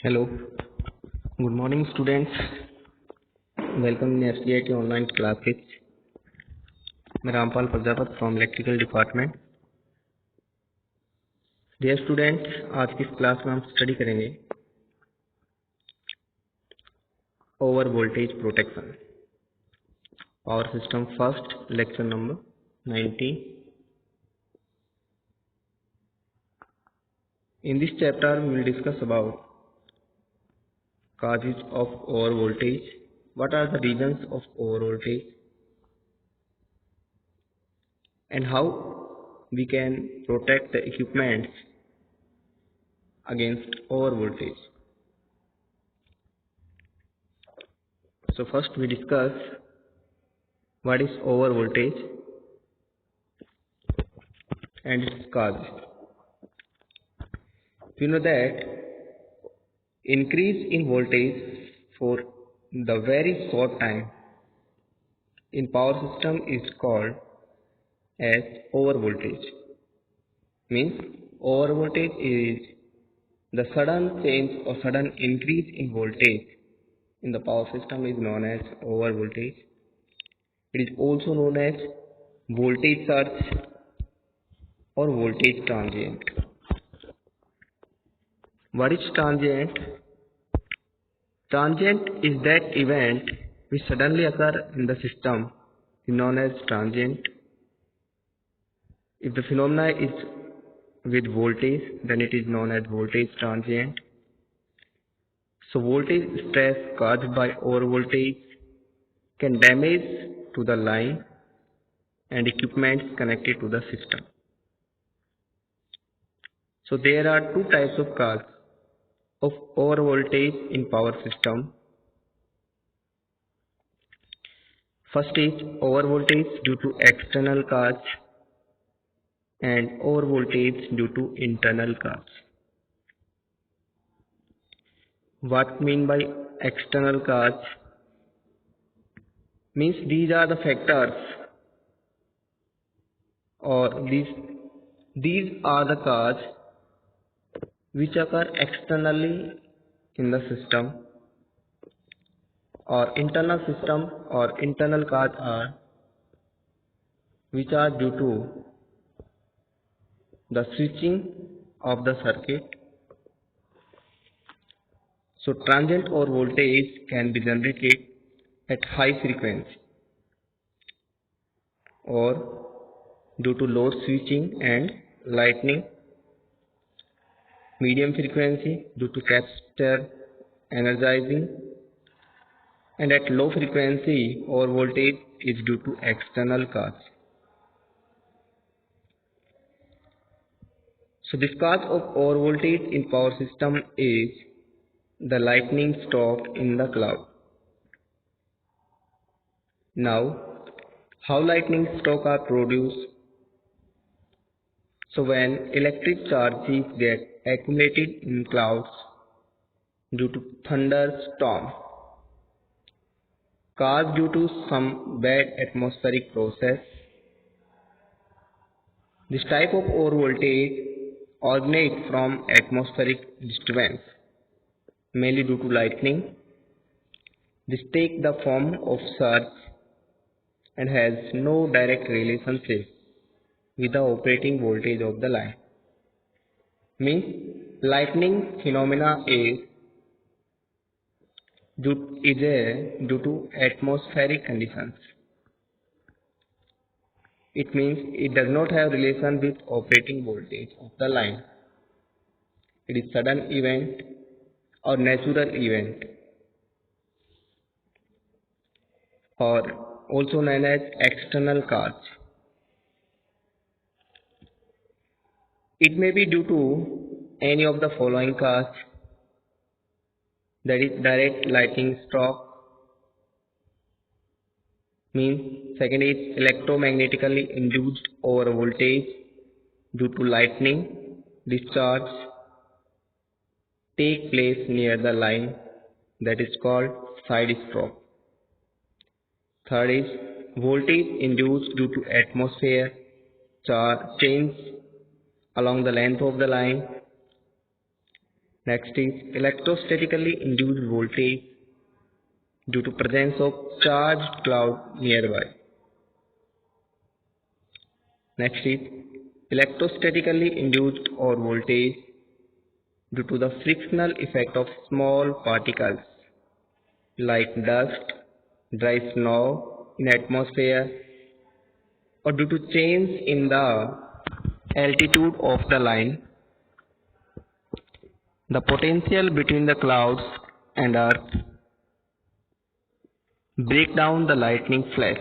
Hello, good morning students. Welcome in SCIT online classes. मैं Rampal Prajapat from electrical department. Dear students, आज की इस class में हम स्टडी करेंगे over voltage protection power system first lecture number 19. In this chapter we will discuss about causes of over voltage, what are the reasons of over voltage, and how we can protect the equipments against over voltage. So first we discuss what is over voltage and its cause. We know that increase in voltage for the very short time in power system is called as over voltage. Means over voltage is the sudden change or sudden increase in voltage in the power system is known as over voltage. It is also known as voltage surge or voltage transient. What is transient? Transient is that event which suddenly occur in the system is known as transient. If the phenomena is with voltage, then it is known as voltage transient. So voltage stress caused by over voltage can damage to the line and equipments connected to the system. So there are two types of cause of over voltage in power system. First is over voltage due to external cause and over voltage due to internal cause. What mean by external cause? Means these are the factors or these are the cause which occur externally in the system, or internal system or internal cause are which are due to the switching of the circuit. So transient or voltage can be generated at high frequency or due to load switching and lightning. Medium frequency due to capacitor energizing, and at low frequency over voltage is due to external cause. So this cause of over voltage in power system is the lightning stroke in the cloud. Now, how lightning stroke are produced? So when electric charges get accumulated in clouds due to thunderstorm caused due to some bad atmospheric process. This type of over voltage originates from atmospheric disturbance, mainly due to lightning. This takes the form of surge and has no direct relationship with the operating voltage of the line. Means lightning phenomena is due to atmospheric conditions. It means it does not have relation with operating voltage of the line. It is sudden event or natural event, or also known as external cause. It may be due to any of the following cause, that is direct lightning stroke. Means second is electromagnetically induced over voltage due to lightning discharge take place near the line, that is called side stroke. Third is voltage induced due to atmosphere change along the length of the line. Next is electrostatically induced voltage due to presence of charged cloud nearby. Next is electrostatically induced or voltage due to the frictional effect of small particles like dust, dry snow in atmosphere, or due to change in the altitude of the line. The potential between the clouds and earth break down the lightning flash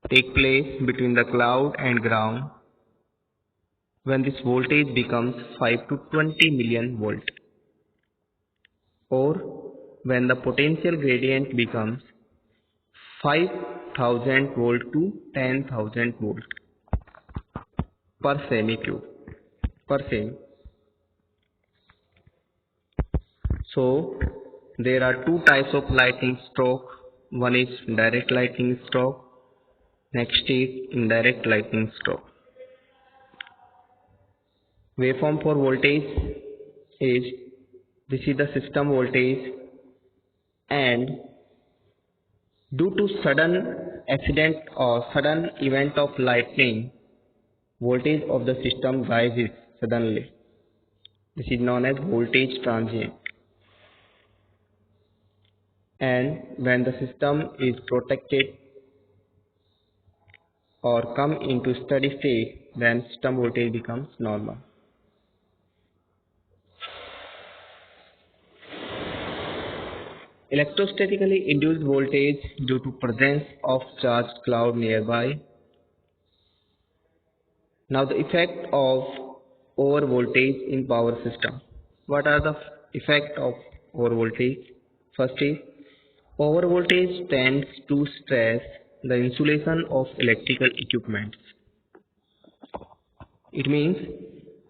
take place between the cloud and ground when this voltage becomes 5 to 20 million volt, or when the potential gradient becomes 5000 volt to 10,000 volt per semicube per sem. So there are two types of lightning stroke. One is direct lightning stroke, next is indirect lightning stroke. Waveform for voltage is, this is the system voltage, and due to sudden accident or sudden event of lightning, voltage of the system rises suddenly. This is known as voltage transient. And when the system is protected or come into steady state, then system voltage becomes normal. Electrostatically induced voltage due to presence of charged cloud nearby. Now the effect of overvoltage in power system. What are the effect of overvoltage? First is, overvoltage tends to stress the insulation of electrical equipments. It means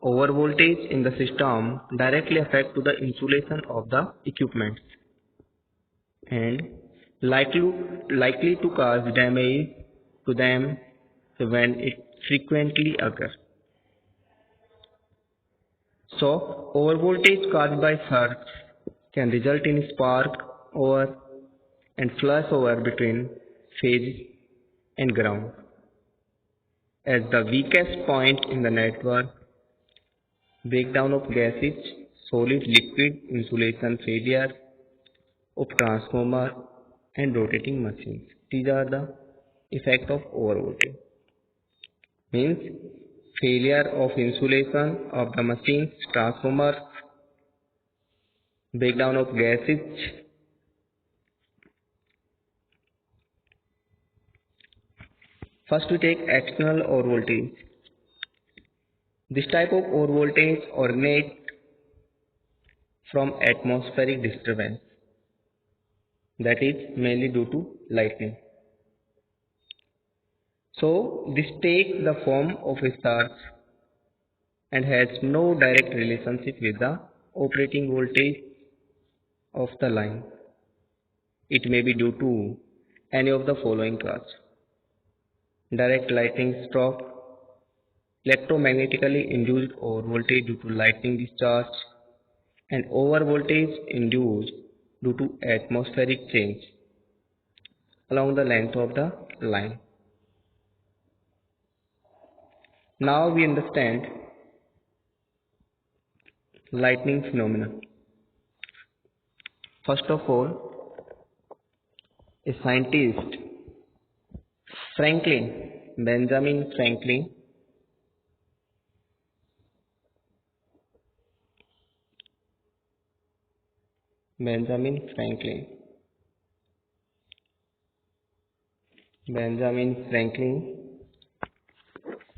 overvoltage in the system directly affect to the insulation of the equipments and likely to cause damage to them when it frequently occurs. So overvoltage caused by surge can result in spark over and flash over between phase and ground. As the weakest point in the network, breakdown of gases, solid liquid insulation failure of transformer and rotating machines. These are the effect of overvoltage. Means failure of insulation of the machines, transformers, breakdown of gases. First we take external overvoltage. This type of overvoltage originates from atmospheric disturbance, that is mainly due to lightning. So this takes the form of a surge and has no direct relationship with the operating voltage of the line. It may be due to any of the following causes: direct lightning stroke, electromagnetically induced overvoltage due to lightning discharge, and overvoltage induced due to atmospheric change along the length of the line. Now we understand lightning phenomena. First of all, a scientist, Benjamin Franklin,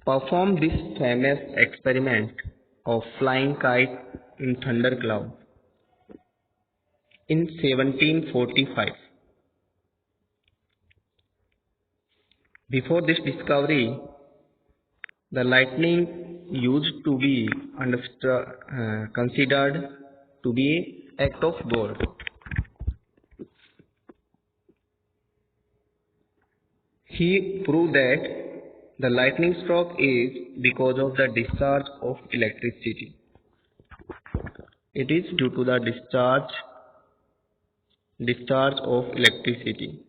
performed this famous experiment of flying kite in thundercloud in 1745. Before this discovery, the lightning used to be considered to be an act of God. He proved that the lightning stroke is because of the discharge of electricity. It is due to the discharge of electricity.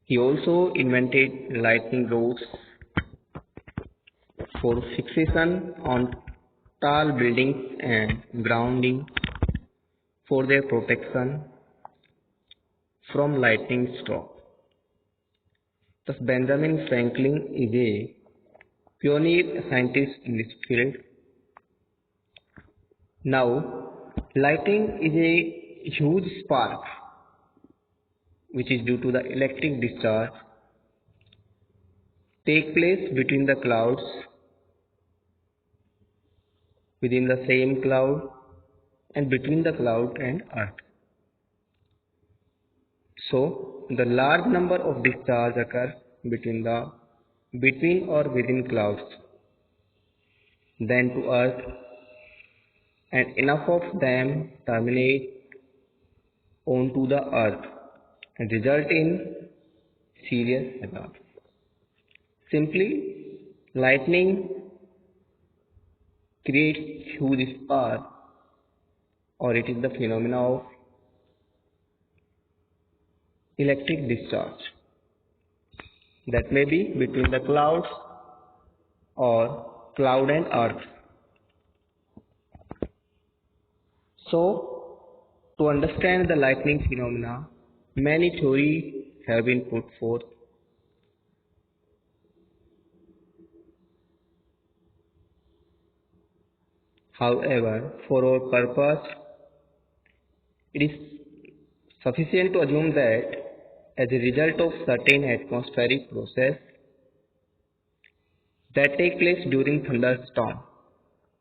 He also invented lightning rods for fixation on tall buildings and grounding for their protection from lightning stroke. Thus, Benjamin Franklin is a pioneer scientist in this field. Now, lightning is a huge spark which is due to the electric discharge take place between the clouds within the same cloud and between the cloud and earth. So, the large number of discharge occurs between or within clouds, then to earth, and enough of them terminate onto the earth and result in serious hazard. Simply, lightning creates huge spark, or it is the phenomena of electric discharge that may be between the clouds or cloud and earth. So, to understand the lightning phenomena, many theories have been put forth. However, for our purpose, it is sufficient to assume that as a result of certain atmospheric process that take place during thunderstorm,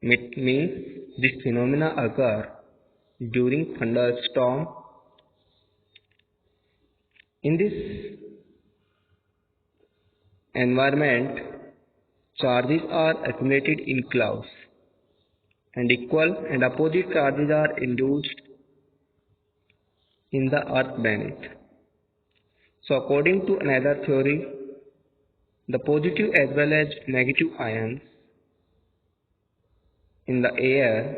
it means this phenomena occur during thunderstorm. In this environment, charges are accumulated in clouds and equal and opposite charges are induced in the earth beneath. So according to another theory, the positive as well as negative ions in the air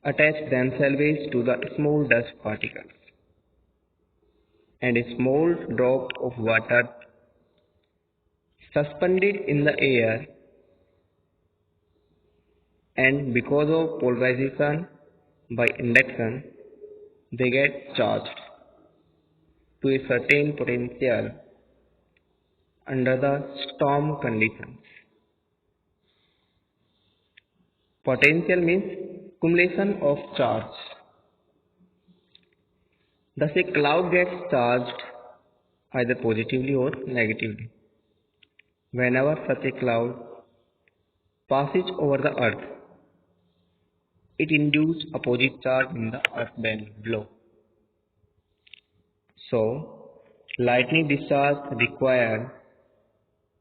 attach themselves to the small dust particles, and a small drop of water suspended in the air, and because of polarization by induction they get charged to a certain potential under the storm conditions. Potential means accumulation of charge. Thus a cloud gets charged either positively or negatively. Whenever such a cloud passes over the earth, it induces opposite charge in the earth below. So, lightning discharge requires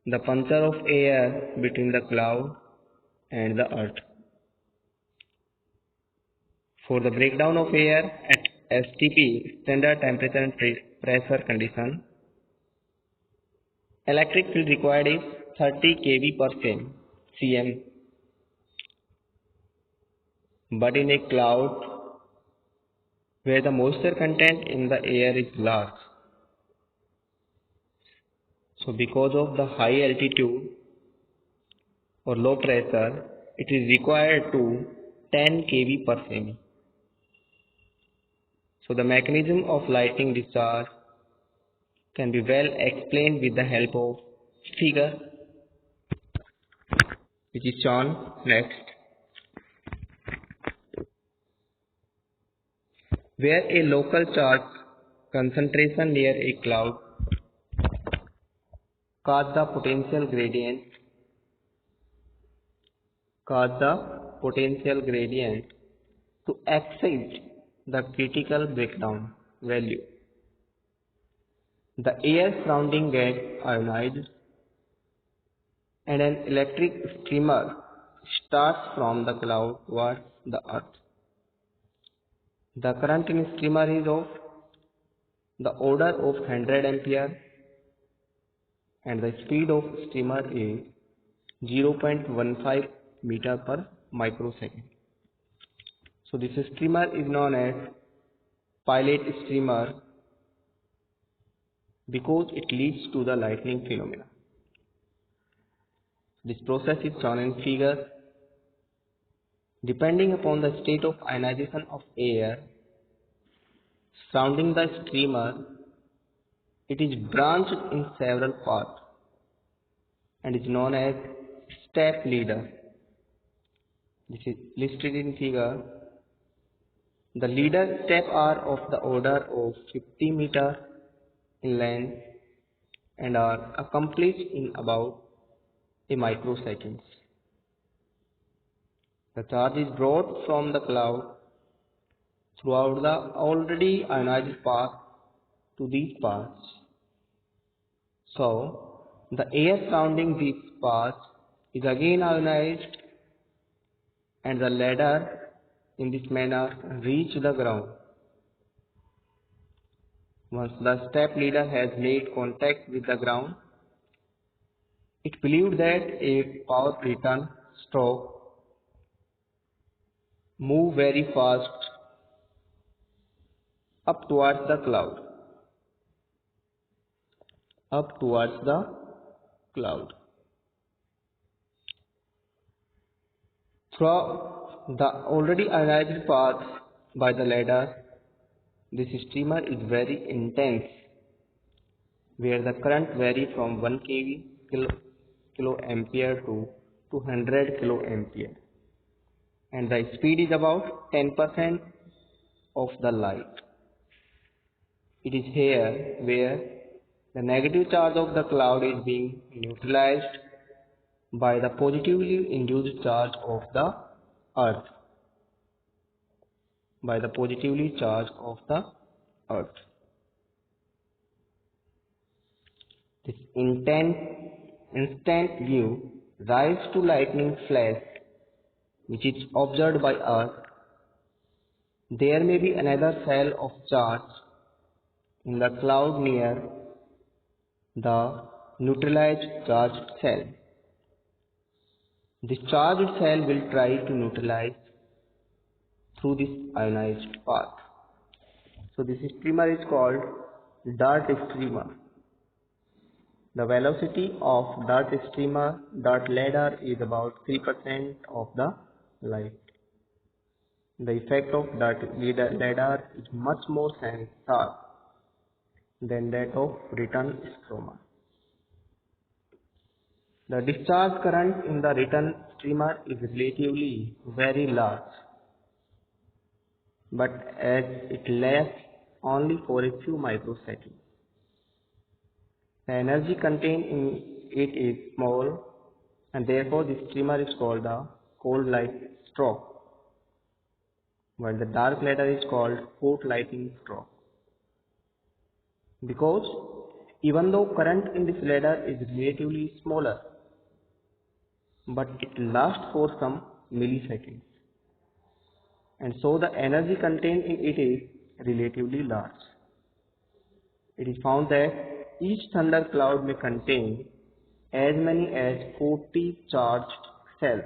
the puncture of air between the cloud and the earth. For the breakdown of air at STP, standard temperature and pressure condition, electric field required is 30 kV per cm. But in a cloud where the moisture content in the air is large, so because of the high altitude or low pressure, it is required to 10 kV per semi. So the mechanism of lightning discharge can be well explained with the help of figure which is shown next, where a local charge concentration near a cloud cause the potential gradient to exceed the critical breakdown value. The air surrounding gets ionized and an electric streamer starts from the cloud towards the earth. The current in streamer is of the order of 100 ampere and the speed of streamer is 0.15 meter per microsecond. So this streamer is known as pilot streamer because it leads to the lightning phenomena. This process is shown in figure. Depending upon the state of ionization of air surrounding the streamer, it is branched in several parts and is known as step leader. This is listed in figure. The leader steps are of the order of 50 meter in length and are accomplished in about a microsecond. The charge is brought from the cloud throughout the already ionized path to these paths. So, the air surrounding these paths is again ionized and the ladder in this manner reach the ground. Once the step leader has made contact with the ground, it believed that a power return stroke move very fast up towards the cloud. Through the already ionized path by the ladder, this streamer is very intense, where the current varies from 1 kV kilo ampere to 200 kilo ampere, and the speed is about 10% of the light. It is here where the negative charge of the cloud is being neutralized by the positively induced charge of the earth. This instant view rise to lightning flash which is observed by us. There may be another cell of charge in the cloud near the neutralized charged cell. This charged cell will try to neutralize through this ionized path. So this streamer is called dart streamer. The velocity of dart ladder is about 3% of the light. The effect of dart ladder is much more sharp than that of return streamer. The discharge current in the return streamer is relatively very large, but as it lasts only for a few microseconds. The energy contained in it is small and therefore the streamer is called the cold light stroke, while the dark ladder is called hot lightning stroke. Because even though current in this ladder is relatively smaller, but it lasts for some milliseconds, and so the energy contained in it is relatively large. It is found that each thunder cloud may contain as many as 40 charged cells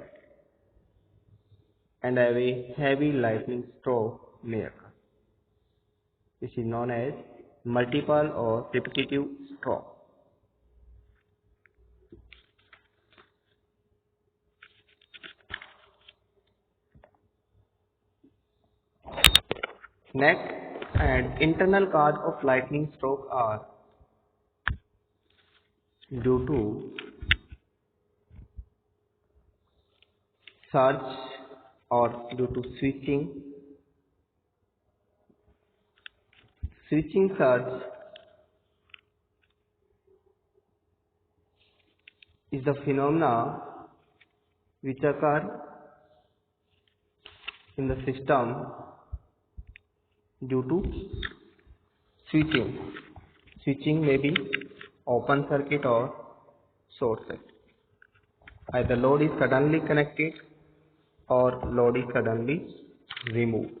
and have a heavy lightning stroke may occur. This is known as multiple or repetitive stroke. Next, and internal cause of lightning stroke are due to surge or due to switching. Switching surge is the phenomena which occur in the system due to switching. Switching may be open circuit or short circuit. Either load is suddenly connected or load is suddenly removed.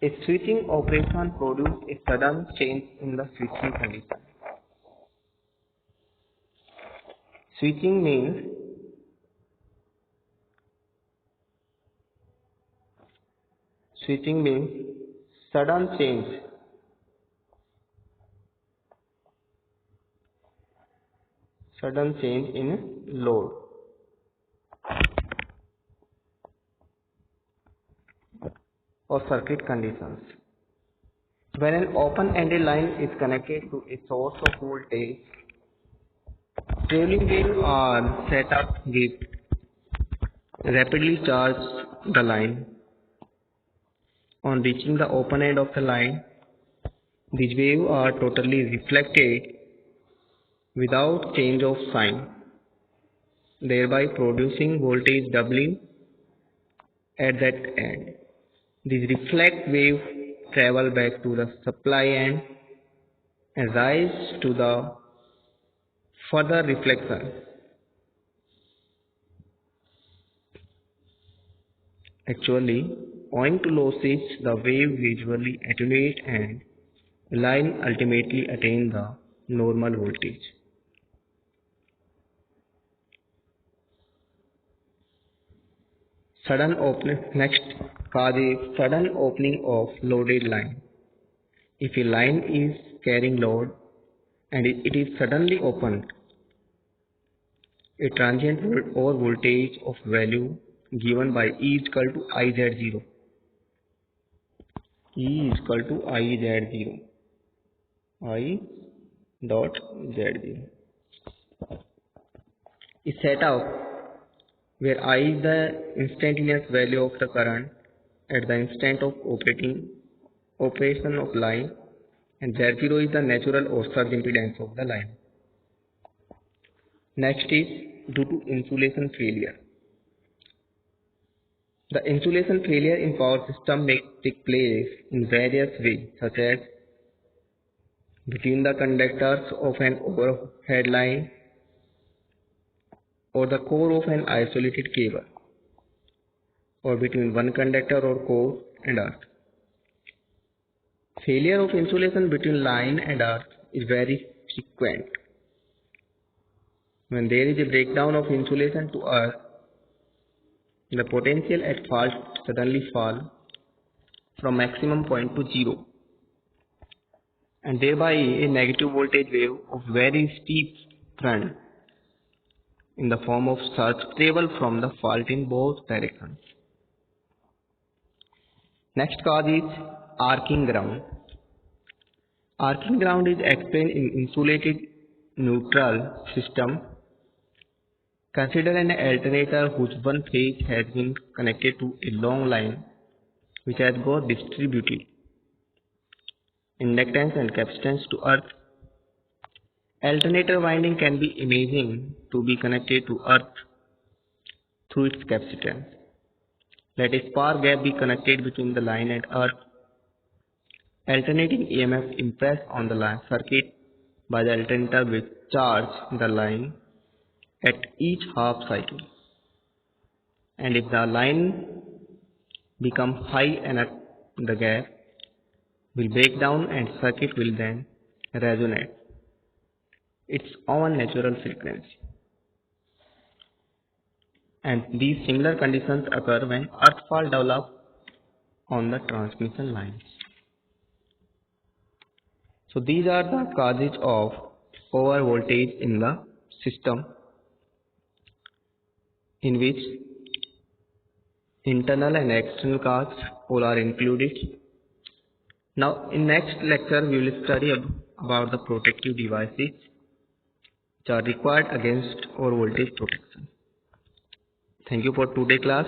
A switching operation produces a sudden change in the switching condition. Switching means sudden change in load or circuit conditions. When an open-ended line is connected to a source of voltage, trailing waves are set up with rapidly charge the line. On reaching the open end of the line, these waves are totally reflected without change of sign, thereby producing voltage doubling at that end. These reflect waves travel back to the supply end and rise to the further reflection. Actually, owing to losses, the wave visually attenuate and line ultimately attain the normal voltage. Next cause is sudden opening of loaded line. If a line is carrying load and it is suddenly opened, a transient voltage of value given by E is equal to IZ0. E is equal to IZ0. I dot Z0 is set up where I is the instantaneous value of the current at the instant of operation of line and Z0 is the natural or surge impedance of the line. Next is due to insulation failure. The insulation failure in power system may take place in various ways, such as between the conductors of an overhead line or the core of an isolated cable, or between one conductor or core and earth. Failure of insulation between line and earth is very frequent. When there is a breakdown of insulation to earth, the potential at fault suddenly falls from maximum point to zero, and thereby a negative voltage wave of very steep front in the form of surge travel from the fault in both directions. Next cause is arcing ground. Arcing ground is explained in insulated neutral system. Consider an alternator whose one phase has been connected to a long line which has got distributed inductance and capacitance to earth. Alternator winding can be imagined to be connected to earth through its capacitance. Let a spark gap be connected between the line and earth. Alternating EMF impressed on the line circuit by the alternator will charge the line at each half cycle. And if the line becomes high enough, the gap will break down and circuit will then resonate its own natural frequency. And these similar conditions occur when earth fault develops on the transmission lines. So these are the causes of over voltage in the system, in which internal and external causes all are included. Now in next lecture we will study about the protective devices which are required against over voltage protection. Thank you for today's class.